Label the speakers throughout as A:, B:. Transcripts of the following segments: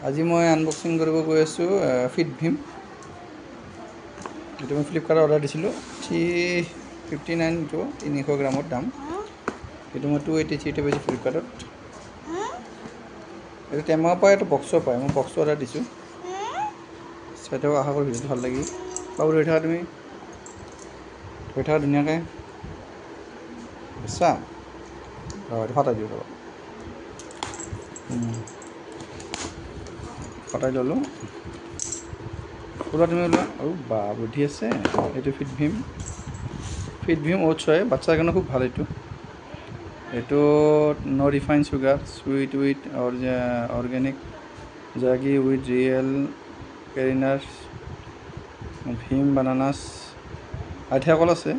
A: আজি মই আনবক্সিং কৰিব গৈ আছোঁ ফিট ভীম। এইটো মই ফ্লিপকাৰ্টত অৰ্ডাৰ দিছিলোঁ 359 এইটো 300 গ্ৰামৰ দাম। এইটো মই 283 পাইছোঁ ফ্লিপকাৰ্টত। এইটো টেমাও পায়, এইটো বক্সও পায়। মই বক্সটো অৰ্ডাৰ দিছোঁ। চাই থাকক, আশা কৰোঁ ভিডিঅ'টো ভাল লাগি। বাবু ধৰি থাকা, তুমি ধৰি থাকা ধুনীয়াকৈ। আচ্ছা, এইটো ফাটাই দিওঁ ৰ'ব। ফটাই ল'লোঁ। পুৰা তুমি ওলোৱা। আৰু বা বুদ্ধি আছে। এইটো ফিট ভীম অ'টছ হয়, বাচ্চাৰ কাৰণে খুব ভাল। এইটো no' refine sugar, sweet with organic, jaggery with real পেৰিনাৰ্ছ, ভীম বানানাছ, আঠিয়া কল আছে।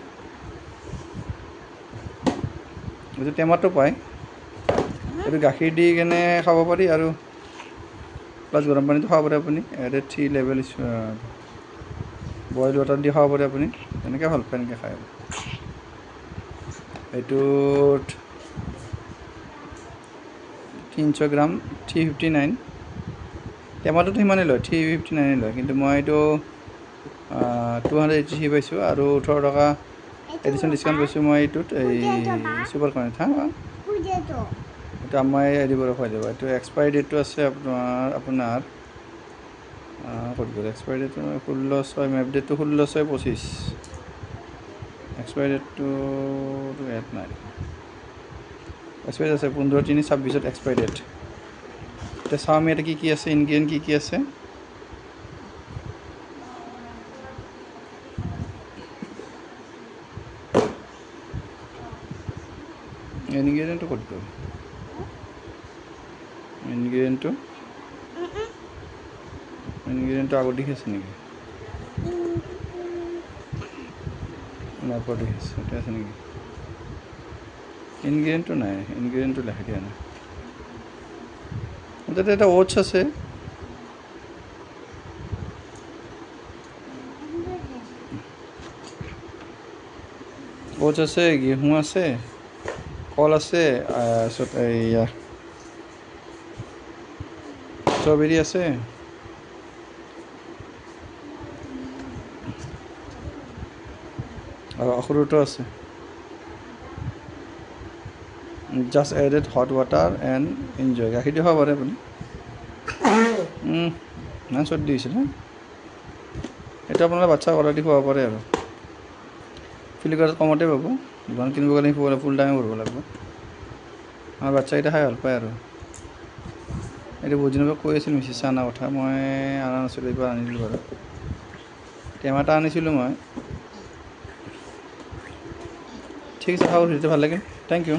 A: এইটো টেমাটো পায়। এইটো গাখীৰ দি কেনে খাব পাৰি আৰু প্লাছ গৰম পানীটো খাব পাৰে আপুনি। ইয়াতে 3 লেভেল বইল ৱাটাৰ দি খাব পাৰে আপুনি, তেনেকৈ ভাল পায় এনেকৈ খায়। এইটোত 300 গ্ৰাম 359। টেমাটোতো সিমানেই লয়, 359 লয়, কিন্তু মই এইটো 283 পাইছোঁ আৰু 18 টকা এডিশ্যন ডিছকাউণ্ট পাইছোঁ মই এইটোত। এই চুপাৰ কৰ্ণত এইটো আমাৰ হেৰি পৰা খুৱাই দিব। এইটো এক্সপায়াৰী ডেটটো আছে আপোনাৰ ক'ত গ'ল এক্সপায়াৰী ডেটটো? 16/6, মেপ ডেটটো 16/6/25। এক্সপায়াৰী ডেটটো ইয়াত নাই, এক্সপায়াৰী আছে 15/3/26 এক্সপায়াৰী ডেট। এতিয়া চাওঁ আমি ইয়াতে কি আছে, ইনগ্ৰিডিয়েণ্ট কি আছে। ইনগ্ৰিডিয়েণ্টটো ক'ত গ'ল? ইনগ্ৰিডিয়েণ্টটো আগত দেখি আছে নেকি? ওপৰত দেখি আছে, এটা আছে নেকি? ইনগ্ৰিডিয়েণ্টটো নাই, ইনগ্ৰিডিয়েণ্টটো লেখি দিয়া নাই। তাতে এটা অ'টছ আছে। অ'টছ আছে, ঘেঁহু আছে, কল আছে, তাৰপিছত এইয়া ষ্ট্ৰবেৰী আছে, আৰু অখৰোটো আছে। Just added hot water and enjoy. গাখীৰ দি খাব পাৰে আপুনি। ইমান চৰ্দি হৈছিল হা। এইটো আপোনালোকে বাচ্চাক অৰ্ডাৰ দি খুৱাব পাৰে আৰু ফ্লিপকাৰ্টত কমতে পাব। দোকান কিনিব গ'লে ফুল দামে ভৰিব লাগিব। আমাৰ বাচ্চাকেইটা খাই ভাল পায় আৰু এইটো বহুত দিনৰ পৰা কৈ আছিল মিছেছে অনাৰ কথা, মই অনা নাছিলোঁ, এইবাৰ আনিলোঁ বাৰু। টেমা এটা আনিছিলোঁ মই। ঠিক আছে, খাব ভিডিঅ'টো ভাল লাগিল, থেংক ইউ।